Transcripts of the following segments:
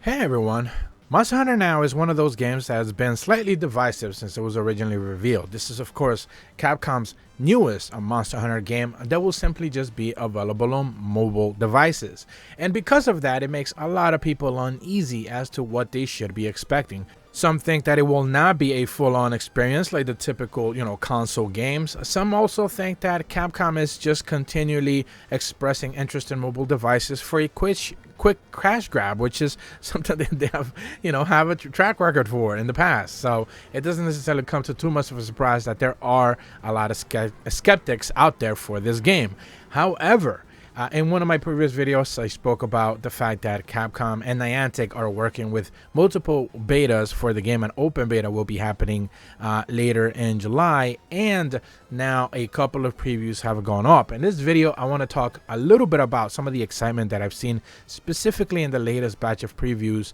Hey everyone, Monster Hunter Now is one of those games that has been slightly divisive since it was originally revealed. This is of course Capcom's newest Monster Hunter game that will simply just be available on mobile devices. And because of that, it makes a lot of people uneasy as to what they should be expecting. Some think that it will not be a full-on experience like the typical, console games. Some also think that Capcom is just continually expressing interest in mobile devices for a quick cash grab, which is something that they have a track record for in the past. So it doesn't necessarily come to too much of a surprise that there are a lot of skeptics out there for this game. However, in one of my previous videos, I spoke about the fact that Capcom and Niantic are working with multiple betas for the game. An open beta will be happening later in July, and now a couple of previews have gone up. In this video, I want to talk a little bit about some of the excitement that I've seen specifically in the latest batch of previews,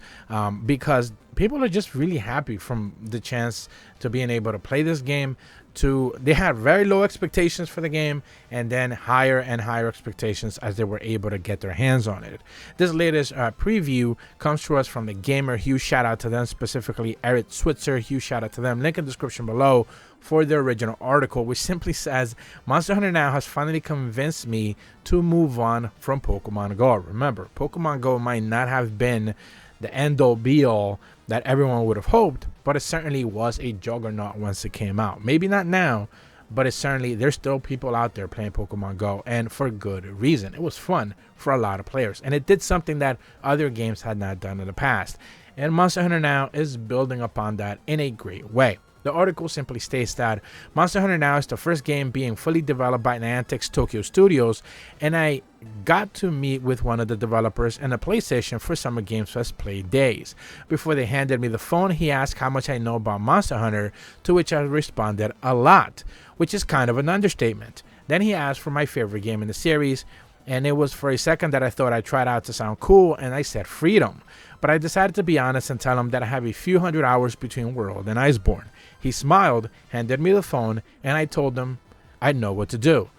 because people are just really happy from the chance to being able to play this game. They had very low expectations for the game, and then higher and higher expectations as they were able to get their hands on it. This latest preview comes to us from the Gamer. Huge shout out to them, specifically Eric Switzer. Huge shout out to them. Link in the description below for the original article, which simply says, Monster Hunter Now has finally convinced me to move on from Pokemon Go. Remember, Pokemon Go might not have been the end-all be-all that everyone would have hoped, but it certainly was a juggernaut once it came out. Maybe not now, but there's still people out there playing Pokemon Go, and for good reason. It was fun for a lot of players, and it did something that other games had not done in the past. And Monster Hunter Now is building upon that in a great way. The article simply states that Monster Hunter Now is the first game being fully developed by Niantic's Tokyo Studios, and I got to meet with one of the developers in a PlayStation for Summer Games Fest Play days. Before they handed me the phone, he asked how much I know about Monster Hunter, to which I responded a lot, which is kind of an understatement. Then he asked for my favorite game in the series, and it was for a second that I thought I tried out to sound cool, and I said Freedom. But I decided to be honest and tell him that I have a few hundred hours between World and Iceborne. He smiled, handed me the phone, and I told him I'd know what to do.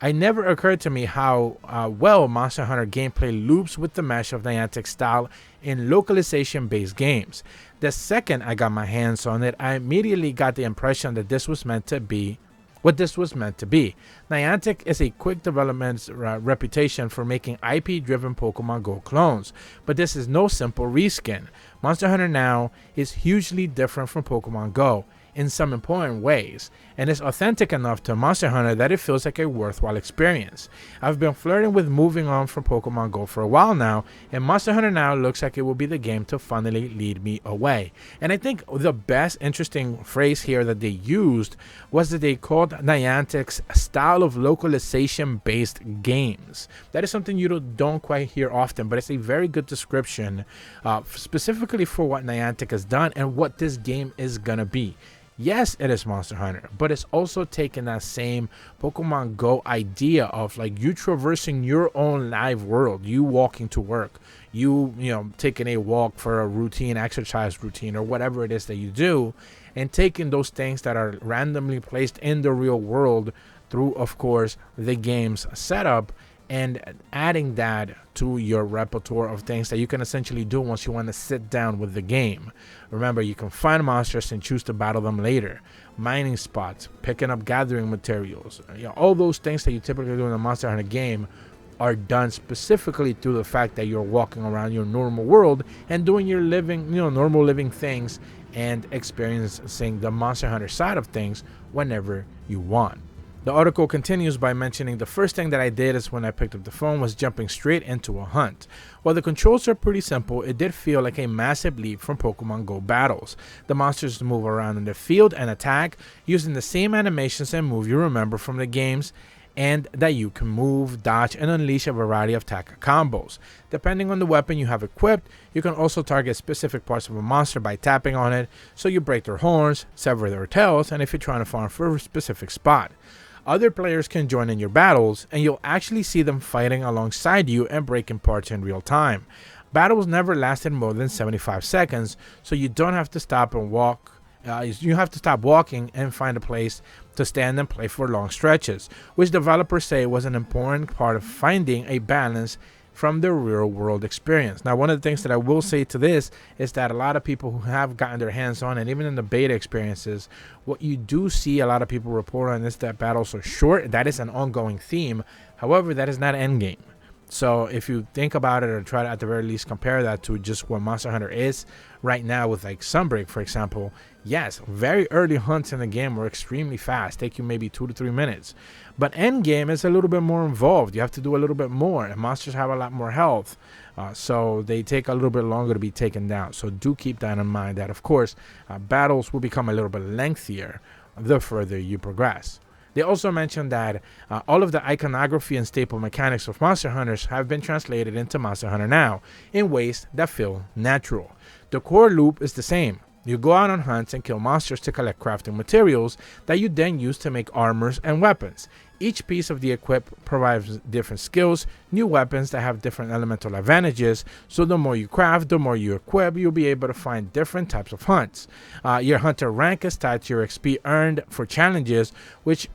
It never occurred to me how well Monster Hunter gameplay loops with the mesh of Niantic style in localization-based games. The second I got my hands on it, I immediately got the impression that this was meant to be what this was meant to be. Niantic is a quick development's reputation for making IP-driven Pokemon Go clones, but this is no simple reskin. Monster Hunter Now is hugely different from Pokemon Go in some important ways, and is authentic enough to Monster Hunter that it feels like a worthwhile experience. I've been flirting with moving on from Pokemon Go for a while now, and Monster Hunter Now looks like it will be the game to finally lead me away. And I think the best interesting phrase here that they used was that they called Niantic's style of localization-based games. That is something you don't quite hear often, but it's a very good description specifically for what Niantic has done and what this game is gonna be. Yes, it is Monster Hunter, but it's also taking that same Pokemon Go idea of like you traversing your own live world, you walking to work, you taking a walk for a routine, exercise routine, or whatever it is that you do, and taking those things that are randomly placed in the real world through, of course, the game's setup, and adding that to your repertoire of things that you can essentially do once you want to sit down with the game. Remember, you can find monsters and choose to battle them later. Mining spots, picking up gathering materials, all those things that you typically do in a Monster Hunter game are done specifically through the fact that you're walking around your normal world and doing your normal living things and experiencing the Monster Hunter side of things whenever you want. The article continues by mentioning the first thing that I did is when I picked up the phone was jumping straight into a hunt. While the controls are pretty simple, it did feel like a massive leap from Pokemon Go battles. The monsters move around in the field and attack using the same animations and move you remember from the games, and that you can move, dodge, and unleash a variety of attack combos. Depending on the weapon you have equipped, you can also target specific parts of a monster by tapping on it, so you break their horns, sever their tails, and if you're trying to farm for a specific spot. Other players can join in your battles, and you'll actually see them fighting alongside you and breaking parts in real time. Battles never lasted more than 75 seconds, so you don't have to stop and walk. You have to stop walking and find a place to stand and play for long stretches, which developers say was an important part of finding a balance from the real world experience. Now, one of the things that I will say to this is that a lot of people who have gotten their hands on, and even in the beta experiences, what you do see a lot of people report on is that battles are short. That is an ongoing theme. However, that is not endgame. So if you think about it, or try to at the very least compare that to just what Monster Hunter is right now with like Sunbreak, for example, yes, very early hunts in the game were extremely fast, take you maybe 2 to 3 minutes. But endgame is a little bit more involved. You have to do a little bit more, and monsters have a lot more health. So they take a little bit longer to be taken down. So do keep that in mind, that of course, battles will become a little bit lengthier the further you progress. They also mentioned that all of the iconography and staple mechanics of Monster Hunters have been translated into Monster Hunter Now in ways that feel natural. The core loop is the same. You go out on hunts and kill monsters to collect crafting materials that you then use to make armors and weapons. Each piece of the equip provides different skills, new weapons that have different elemental advantages, so the more you craft, the more you equip, you'll be able to find different types of hunts. Your hunter rank is tied to your XP earned for challenges, which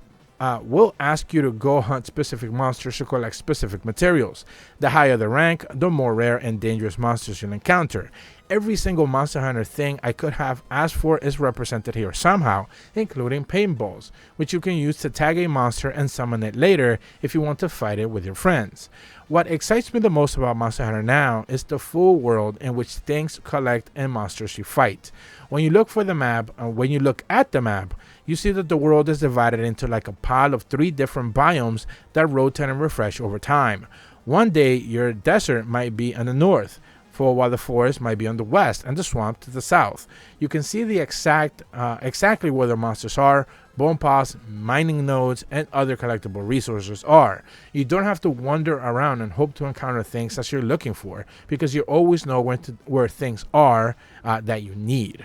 will ask you to go hunt specific monsters to collect specific materials. The higher the rank, the more rare and dangerous monsters you'll encounter. Every single Monster Hunter thing I could have asked for is represented here somehow, including paintballs, which you can use to tag a monster and summon it later if you want to fight it with your friends. What excites me the most about Monster Hunter Now is the full world in which things collect and monsters you fight. When you look for the map, when you look at the map, you see that the world is divided into like a pile of 3 different biomes that rotate and refresh over time. One day your desert might be in the north, while the forest might be on the west and the swamp to the south. You can see the exactly where the monsters are, bone paws, mining nodes, and other collectible resources are. You don't have to wander around and hope to encounter things that you're looking for, because you always know where things are that you need.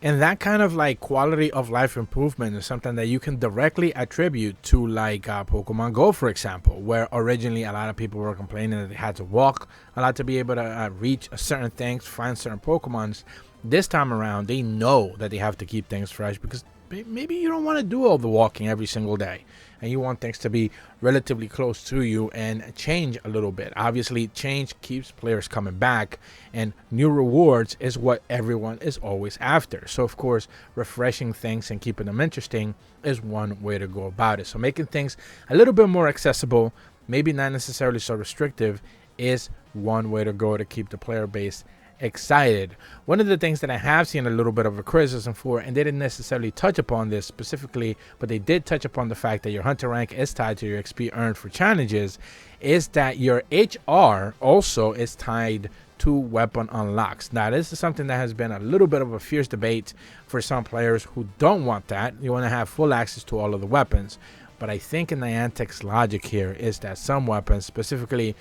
And that kind of like quality of life improvement is something that you can directly attribute to like Pokemon Go, for example, where originally a lot of people were complaining that they had to walk a lot to be able to reach certain things, find certain Pokemons. This time around, they know that they have to keep things fresh, because maybe you don't want to do all the walking every single day, and you want things to be relatively close to you and change a little bit. Obviously, change keeps players coming back, and new rewards is what everyone is always after. So of course, refreshing things and keeping them interesting is one way to go about it. So making things a little bit more accessible, maybe not necessarily so restrictive, is one way to go to keep the player base excited. One of the things that I have seen a little bit of a criticism for, and they didn't necessarily touch upon this specifically, but they did touch upon the fact that your hunter rank is tied to your XP earned for challenges, is that your HR also is tied to weapon unlocks. Now, this is something that has been a little bit of a fierce debate for some players who don't want that. You want to have full access to all of the weapons. But I think in Niantic's logic here is that some weapons, specifically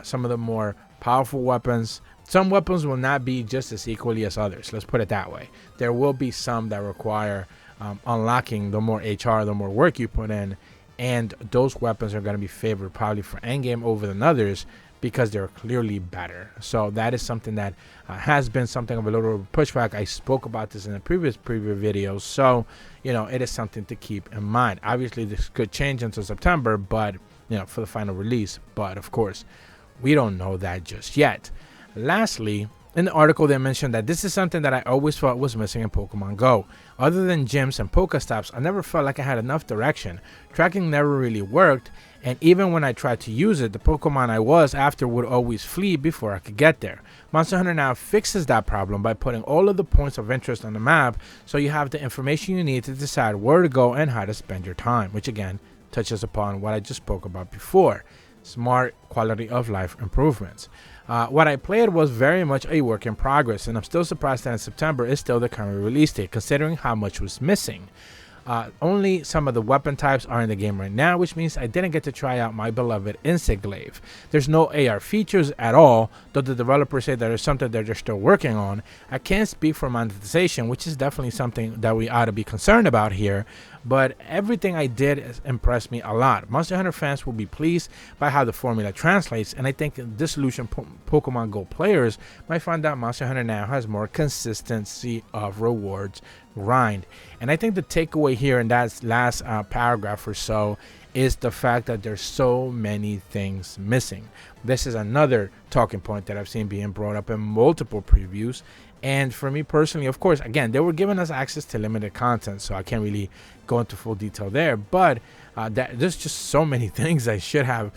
some of the more powerful weapons, some weapons will not be just as equally as others. Let's put it that way. There will be some that require unlocking the more HR, the more work you put in, and those weapons are going to be favored probably for endgame over than others, because they're clearly better. So that is something that has been something of a little pushback. I spoke about this in the previous preview videos, so you know, it is something to keep in mind. Obviously this could change until September, but you know, for the final release, but of course we don't know that just yet. Lastly, in the article they mentioned that this is something that I always thought was missing in Pokemon Go. Other than gyms and Pokestops, I never felt like I had enough direction. Tracking never really worked, and even when I tried to use it, the Pokemon I was after would always flee before I could get there. Monster Hunter Now fixes that problem by putting all of the points of interest on the map, so you have the information you need to decide where to go and how to spend your time, which again touches upon what I just spoke about before. Smart quality of life improvements. What I played was very much a work in progress, and I'm still surprised that in September is still the current release date, considering how much was missing. Only some of the weapon types are in the game right now, which means I didn't get to try out my beloved Insect Glaive. There's no AR features at all, though the developers say that is something they're still working on. I can't speak for monetization, which is definitely something that we ought to be concerned about here, but everything I did has impressed me a lot. Monster Hunter fans will be pleased by how the formula translates, and I think disillusioned Pokemon Go players might find out Monster Hunter Now has more consistency of rewards grind. And I think the takeaway here in that last paragraph or so is the fact that there's so many things missing. this is another talking point that I've seen being brought up in multiple previews. And for me personally, of course, again, they were giving us access to limited content, so I can't really go into full detail there. But there's just so many things I should have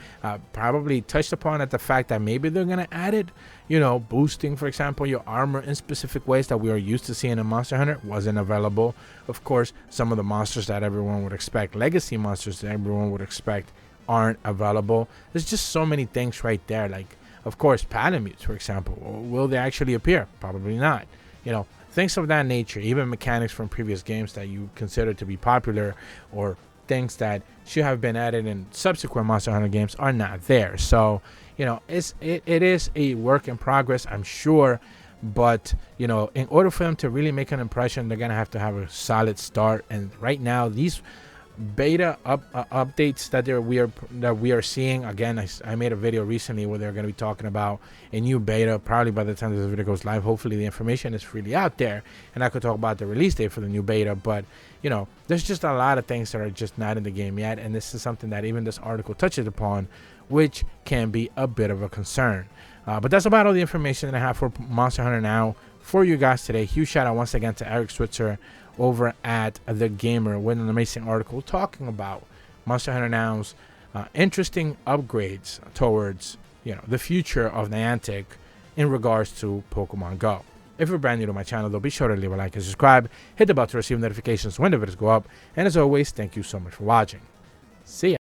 probably touched upon, at the fact that maybe they're going to add it. You know, boosting, for example, your armor in specific ways that we are used to seeing in Monster Hunter wasn't available. Of course, some of the monsters that everyone would expect, legacy monsters that everyone would expect, aren't available. There's just so many things right there. Like, of course, Palamutes, for example. Will they actually appear? Probably not. You know, things of that nature, even mechanics from previous games that you consider to be popular, or things that should have been added in subsequent Monster Hunter games, are not there. So, you know, it is a work in progress, I'm sure. But, you know, in order for them to really make an impression, they're going to have a solid start. And right now, these beta updates that we are seeing, again, I made a video recently where they're going to be talking about a new beta. Probably by the time this video goes live, hopefully the information is freely out there and I could talk about the release date for the new beta. But, you know, there's just a lot of things that are just not in the game yet, and this is something that even this article touches upon, which can be a bit of a concern. But that's about all the information that I have for Monster Hunter Now for you guys today. Huge shout out once again to Eric Switzer over at The Gamer with an amazing article talking about Monster Hunter Now's interesting upgrades towards, you know, the future of Niantic in regards to Pokemon Go. If you're brand new to my channel, though, be sure to leave a like and subscribe. Hit the bell to receive notifications when the videos go up. And as always, thank you so much for watching. See ya.